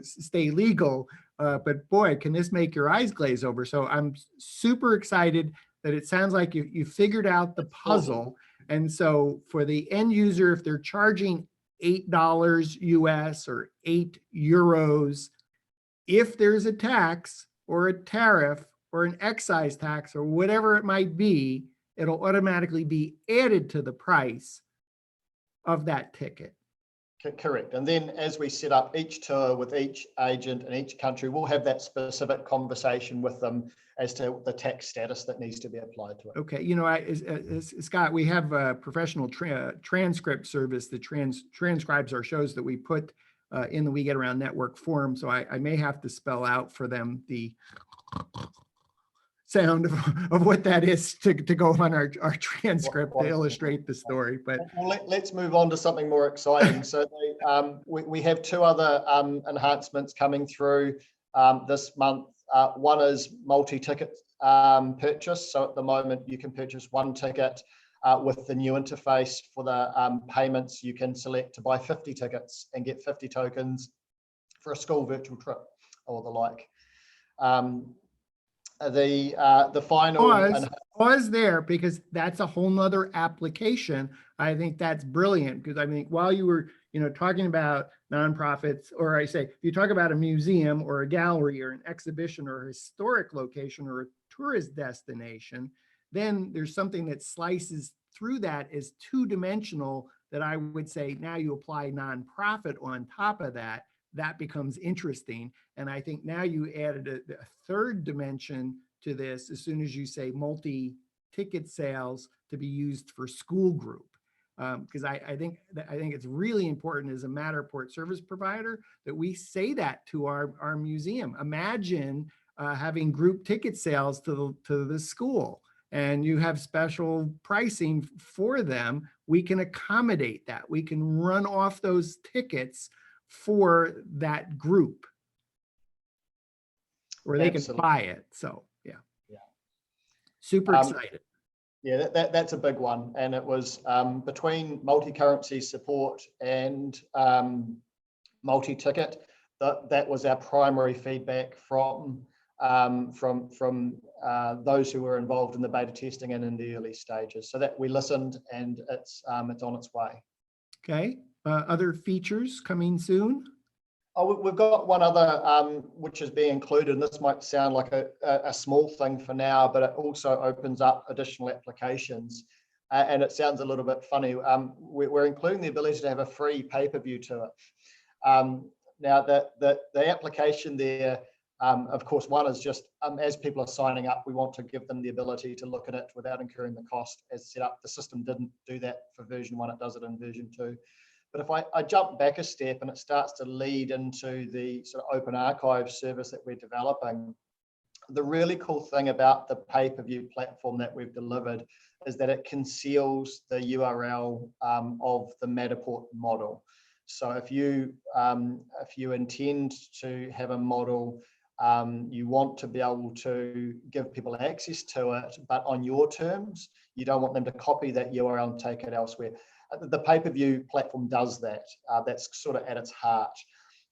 stay legal. But boy, can this make your eyes glaze over. So I'm super excited that it sounds like you figured out the puzzle. And so for the end user, if they're charging $8 US or €8, if there's a tax or a tariff or an excise tax or whatever it might be, it'll automatically be added to the price of that ticket. Correct. And then as we set up each tour with each agent in each country, we'll have that specific conversation with them as to the tax status that needs to be applied to it. Okay. Scott, we have a professional transcript service that transcribes our shows that we put in the We Get Around Network forum. So I may have to spell out for them the sound of what that is to go on our transcript to illustrate the story. But well, let's move on to something more exciting. So we have two other enhancements coming through this month. One is multi-ticket purchase. So at the moment, you can purchase one ticket with the new interface for the payments. You can select to buy 50 tickets and get 50 tokens for a school virtual trip or the like. The final pause there, because that's a whole nother application. I think that's brilliant, because I mean, while you were talking about nonprofits, or I say if you talk about a museum or a gallery or an exhibition or a historic location or a tourist destination, then there's something that slices through that as two-dimensional, that I would say now you apply nonprofit on top of that. That becomes interesting. And I think now you added a third dimension to this as soon as you say multi-ticket sales to be used for school group. Because I think it's really important as a Matterport service provider that we say that to our museum. Imagine having group ticket sales to the school, and you have special pricing for them. We can accommodate that. We can run off those tickets for that group, or they can Absolutely. buy it. So yeah, Yeah. super excited. Yeah, that's a big one. And it was between multi-currency support and multi-ticket, that was our primary feedback from those who were involved in the beta testing and in the early stages. So that we listened, and it's on its way. Okay, other features coming soon? Oh, we've got one other which is being included, and this might sound like a small thing for now, but it also opens up additional applications. And it sounds a little bit funny. We're including the ability to have a free pay-per-view tour. Now, the application there, of course, one is just as people are signing up, we want to give them the ability to look at it without incurring the cost as set up. The system didn't do that for version 1, it does it in version 2. But if I jump back a step and it starts to lead into the sort of open archive service that we're developing, the really cool thing about the pay-per-view platform that we've delivered is that it conceals the URL of the Matterport model. So if you intend to have a model, you want to be able to give people access to it, but on your terms, you don't want them to copy that URL and take it elsewhere. The pay-per-view platform does that. That's sort of at its heart.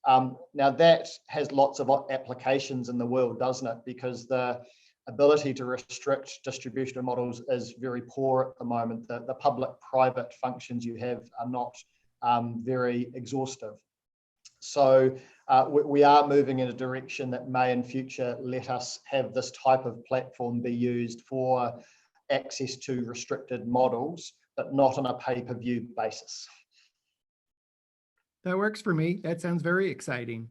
Now that has lots of applications in the world, doesn't it? Because the ability to restrict distribution of models is very poor at the moment. The public-private functions you have are not very exhaustive. So we are moving in a direction that may in future let us have this type of platform be used for access to restricted models, but not on a pay-per-view basis. That works for me. That sounds very exciting.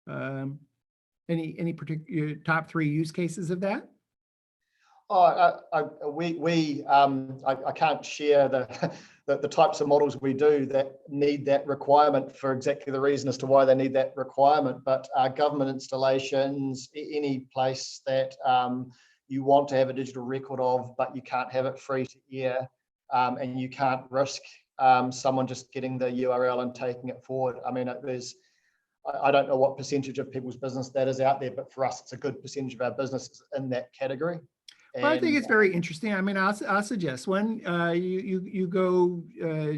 Any particular top 3 use cases of that? Oh, I can't share the types of models we do that need that requirement for exactly the reason as to why they need that requirement. But government installations, any place that you want to have a digital record of, but you can't have it free to air, and you can't risk someone just getting the URL and taking it forward. I mean, I don't know what percentage of people's business that is out there, but for us, it's a good percentage of our business is in that category. Well, I think it's very interesting. I mean, I'll suggest one. You go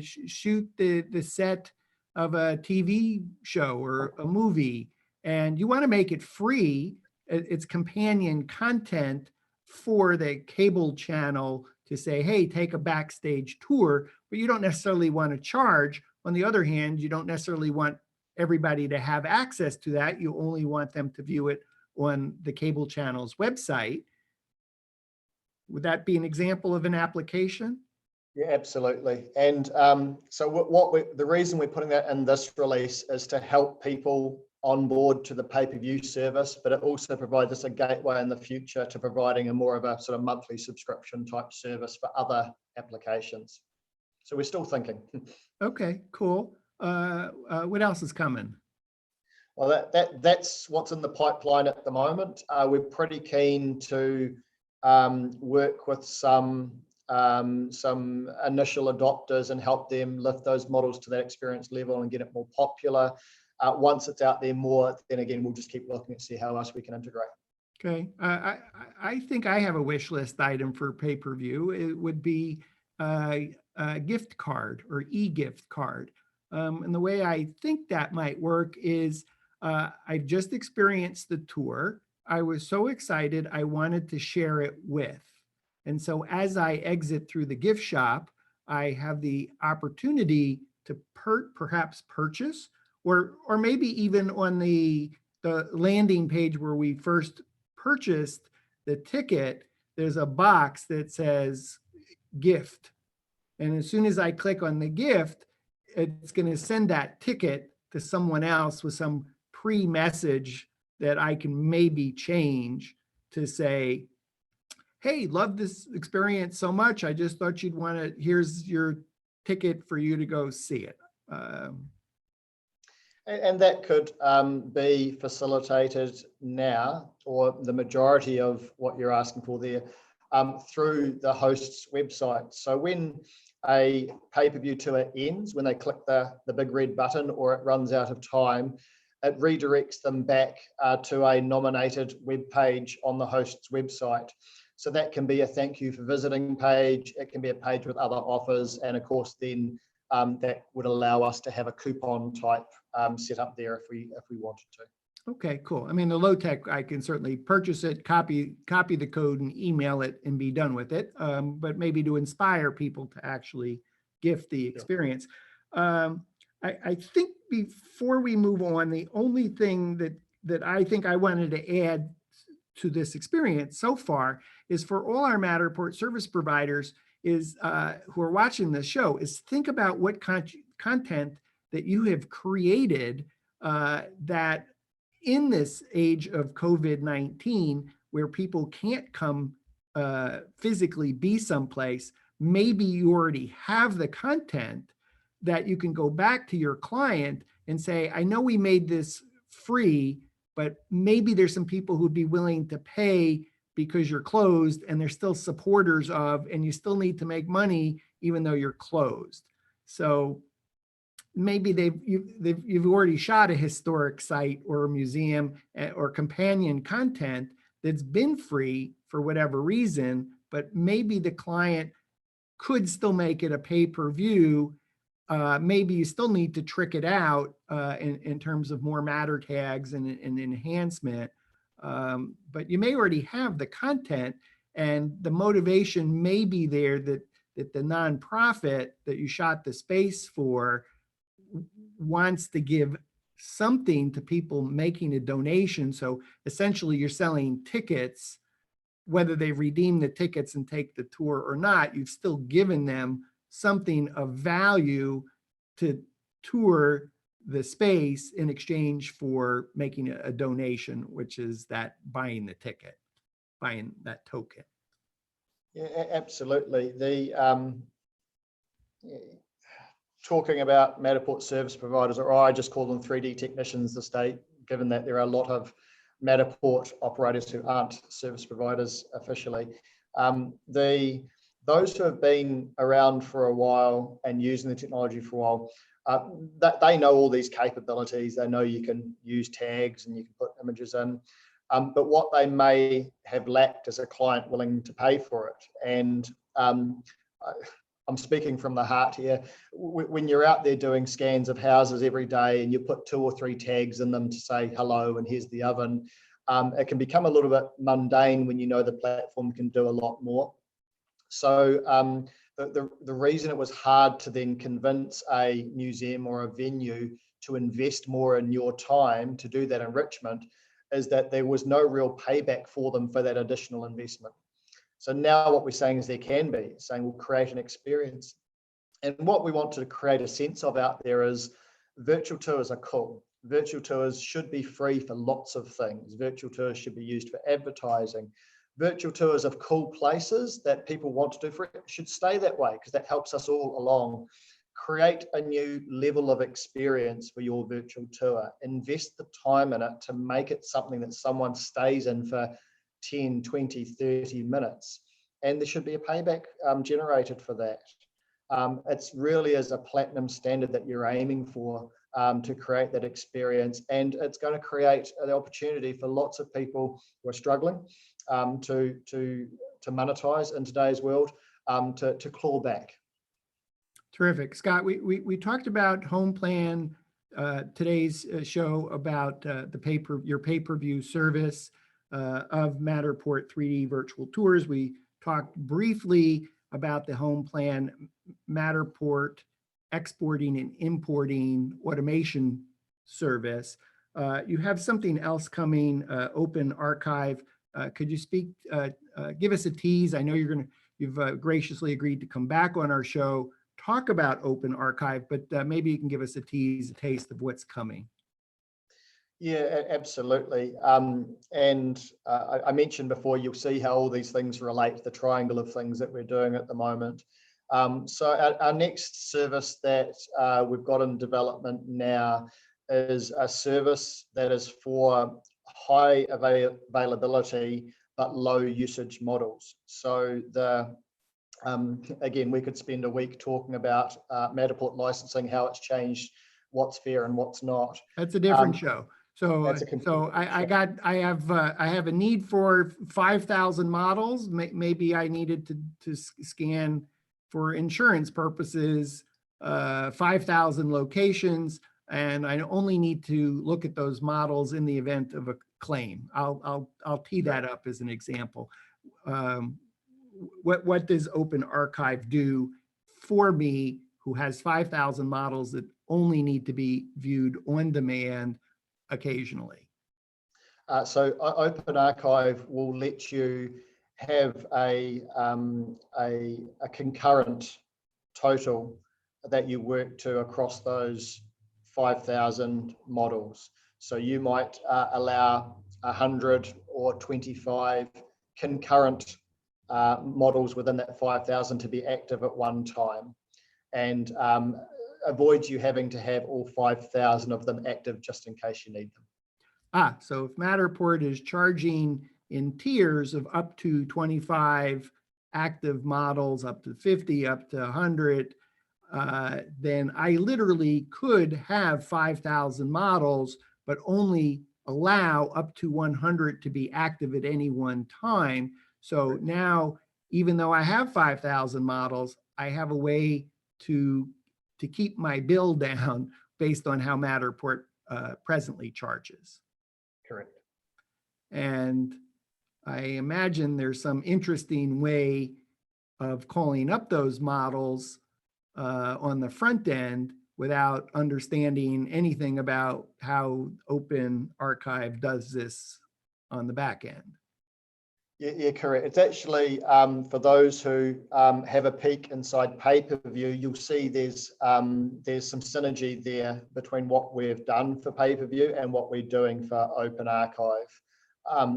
shoot the set of a TV show or a movie, and you want to make it free. It's companion content for the cable channel to say, hey, take a backstage tour, but you don't necessarily want to charge. On the other hand, you don't necessarily want everybody to have access to that. You only want them to view it on the cable channel's website. Would that be an example of an application? Yeah, absolutely. And so the reason we're putting that in this release is to help people on board to the pay-per-view service, but it also provides us a gateway in the future to providing a more of a sort of monthly subscription type service for other applications. So we're still thinking. Okay, cool. What else is coming? Well, that's what's in the pipeline at the moment. We're pretty keen to work with some initial adopters and help them lift those models to that experience level and get it more popular. Once it's out there more, then again, we'll just keep looking and see how else we can integrate. Okay, I think I have a wish list item for pay-per-view. It would be a gift card or e-gift card. And the way I think that might work is I've just experienced the tour. I was so excited, I wanted to share it with. And so as I exit through the gift shop, I have the opportunity to perhaps purchase, or maybe even on the landing page where we first purchased the ticket, there's a box that says gift. And as soon as I click on the gift, it's going to send that ticket to someone else with some pre-message that I can maybe change to say, hey, love this experience so much. I just thought you'd want to, here's your ticket for you to go see it. And that could be facilitated now, or the majority of what you're asking for there, through the host's website. So when a pay-per-view tour ends, when they click the big red button or it runs out of time, it redirects them back to a nominated web page on the host's website. So that can be a thank you for visiting page. It can be a page with other offers. And of course, then that would allow us to have a coupon type set up there if we wanted to. Okay, cool. I mean, the low tech, I can certainly purchase it, copy the code and email it and be done with it. But maybe to inspire people to actually gift the experience. I think before we move on, the only thing that I think I wanted to add to this experience so far is for all our Matterport service providers is who are watching this show is think about what content that you have created that in this age of COVID-19, where people can't come physically be someplace, maybe you already have the content that you can go back to your client and say, I know we made this free, but maybe there's some people who'd be willing to pay because you're closed and they're still supporters of, and you still need to make money even though you're closed. So maybe you've already shot a historic site or a museum or companion content that's been free for whatever reason, but maybe the client could still make it a pay-per-view. Maybe you still need to trick it out in terms of more matter tags and enhancement. But you may already have the content and the motivation may be there that the nonprofit that you shot the space for wants to give something to people making a donation. So essentially you're selling tickets, whether they redeem the tickets and take the tour or not, you've still given them something of value to tour the space in exchange for making a donation, which is that buying the ticket, buying that token. Yeah, absolutely. Talking about Matterport service providers, or I just call them 3D technicians these days, given that there are a lot of Matterport operators who aren't service providers officially. Those who have been around for a while and using the technology for a while, they know all these capabilities. They know you can use tags and you can put images in, but what they may have lacked is a client willing to pay for it. And I'm speaking from the heart here. When you're out there doing scans of houses every day and you put 2 or 3 tags in them to say hello and here's the oven, it can become a little bit mundane when you know the platform can do a lot more. So the reason it was hard to then convince a museum or a venue to invest more in your time to do that enrichment is that there was no real payback for them for that additional investment. So now what we're saying is there can be, saying we'll create an experience. And what we want to create a sense of out there is virtual tours are cool. Virtual tours should be free for lots of things. Virtual tours should be used for advertising. Virtual tours of cool places that people want to do for it should stay that way because that helps us all along. Create a new level of experience for your virtual tour. Invest the time in it to make it something that someone stays in for 10, 20, 30 minutes. And there should be a payback generated for that. It's really as a platinum standard that you're aiming for to create that experience. And it's going to create the opportunity for lots of people who are struggling to monetize in today's world, to claw back. Terrific. Scott, we talked about HomePlan, today's show about your pay-per-view service of Matterport 3D virtual tours. We talked briefly about the HomePlan Matterport exporting and importing automation service. You have something else coming, Open Archive. Could you give us a tease? I know you've graciously agreed to come back on our show, talk about Open Archive, but maybe you can give us a taste of what's coming. Yeah, absolutely. I mentioned before, you'll see how all these things relate to the triangle of things that we're doing at the moment. So our next service that we've got in development now is a service that is for high availability but low usage models. So again, we could spend a week talking about Matterport licensing, how it's changed, what's fair and what's not. That's a different show. So, That's a completely I have a need for 5,000 models. Maybe I needed to scan for insurance purposes, 5,000 locations, and I only need to look at those models in the event of a claim. I'll tee that up as an example. What does Open Archive do for me who has 5,000 models that only need to be viewed on demand occasionally? So Open Archive will let you have a concurrent total that you work to across those 5,000 models. So you might allow 100 or 25 concurrent models within that 5,000 to be active at one time, and avoids you having to have all 5,000 of them active just in case you need them. So if Matterport is charging in tiers of up to 25 active models, up to 50, up to 100, then I literally could have 5,000 models, but only allow up to 100 to be active at any one time. So now, even though I have 5,000 models, I have a way to keep my bill down based on how Matterport presently charges. Correct. And I imagine there's some interesting way of calling up those models on the front end without understanding anything about how Open Archive does this on the back end. Yeah, correct. It's actually, for those who have a peek inside pay-per-view, you'll see there's some synergy there between what we've done for pay-per-view and what we're doing for Open Archive.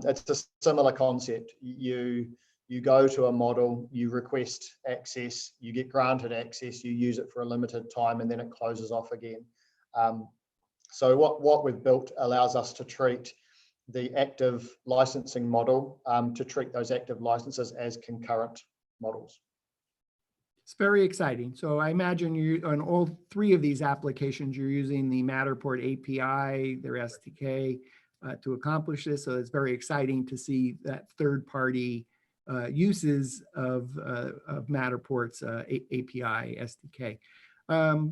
It's a similar concept. You go to a model, you request access, you get granted access, you use it for a limited time, and then it closes off again. So what we've built allows us to treat the active licensing model, to treat those active licenses as concurrent models. It's very exciting. So I imagine you on all three of these applications, you're using the Matterport API, their SDK, to accomplish this. So it's very exciting to see that third-party uses of Matterport's API SDK.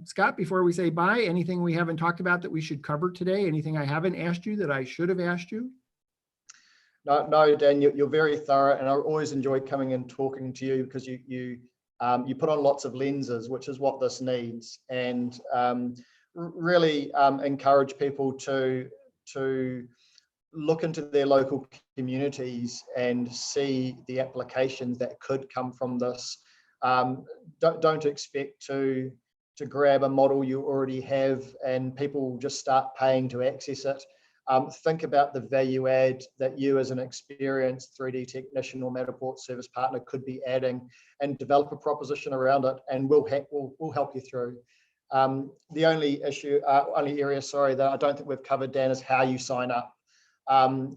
Scott, before we say bye, anything we haven't talked about that we should cover today? Anything I haven't asked you that I should have asked you? No, Dan, you're very thorough, and I always enjoy coming and talking to you because you put on lots of lenses, which is what this needs, and really encourage people to look into their local communities and see the applications that could come from this. Don't expect to grab a model you already have and people just start paying to access it. Think about the value add that you as an experienced 3D technician or Matterport service partner could be adding, and develop a proposition around it, and we'll help you through. The only area, that I don't think we've covered, Dan, is how you sign up.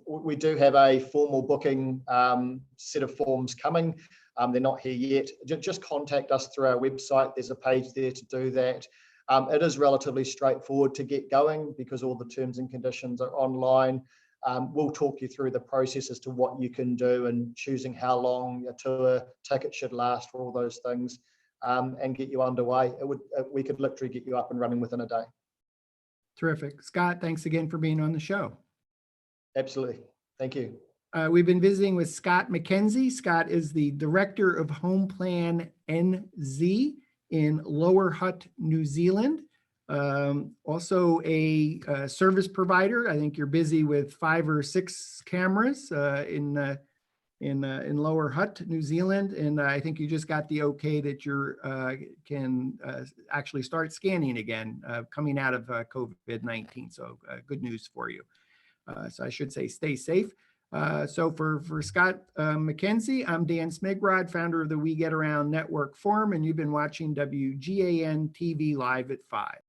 We do have a formal booking set of forms coming. They're not here yet. Just contact us through our website. There's a page there to do that. It is relatively straightforward to get going because all the terms and conditions are online. We'll talk you through the process as to what you can do and choosing how long your tour ticket should last for all those things, and get you underway. We could literally get you up and running within a day. Terrific. Scott, thanks again for being on the show. Absolutely. Thank you. We've been visiting with Scott McKenzie. Scott is the Director of Home Plan NZ in Lower Hutt, New Zealand. Also a service provider. I think you're busy with 5 or 6 cameras in Lower Hutt, New Zealand, and I think you just got the okay that you can actually start scanning again coming out of COVID-19. So good news for you. So I should say stay safe. So for Scott McKenzie, I'm Dan Smigrod, founder of the We Get Around Network Forum, and you've been watching WGAN TV Live at 5.